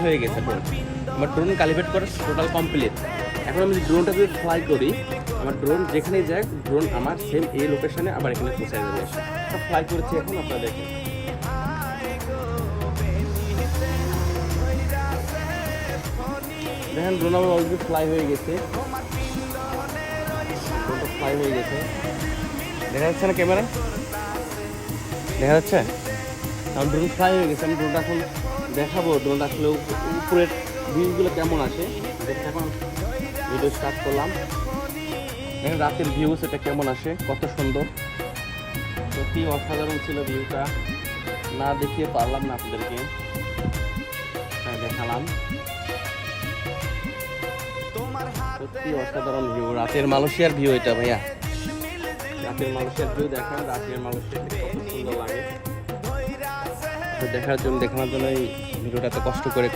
হয়ে গেছে ড্রোন। আমার ড্রোন ক্যালিব্রেট করা টোটাল কমপ্লিট। এখন আমি ড্রোনটা যদি ফ্লাই করি, আমার ড্রোন যেখানেই যাক ড্রোন আমার সেম এই লোকেশনে আবার এখানে পৌঁছে যাবে। সব ফ্লাই করছি এখন, আপনারা দেখুন। দেখেন ড্রোন আমার অলরেডি ফ্লাই হয়ে গেছে, ড্রোনটা ফ্লাই হয়ে গেছে। দেখা যাচ্ছে না ক্যামেরা? দেখা যাচ্ছে? কারণ ড্রোন ফ্লাই হয়ে গেছে। আমি ড্রোনটা এখন দেখাবো, ড্রোনটা আসলে উপরের ভিউগুলো কেমন আসে। দেখতে এখন ভিডিও স্টার্ট করলাম। দেখেন রাতের ভিউ সেটা কেমন আসে, কত সুন্দর, সত্যি অসাধারণ ছিল ভিউটা। না দেখিয়ে পারলাম না আপনাদেরকে, দেখালাম। সত্যি অসাধারণ ভিউ, রাতের মালয়েশিয়ার ভিউ এটা ভাইয়া। রাতের মালয়েশিয়ার ভিউ দেখেন, রাতের মালয়েশিয়া কত সুন্দর লাগে। দেখার জন্য, দেখানোর জন্য এই ভিডিওটা এত কষ্ট করে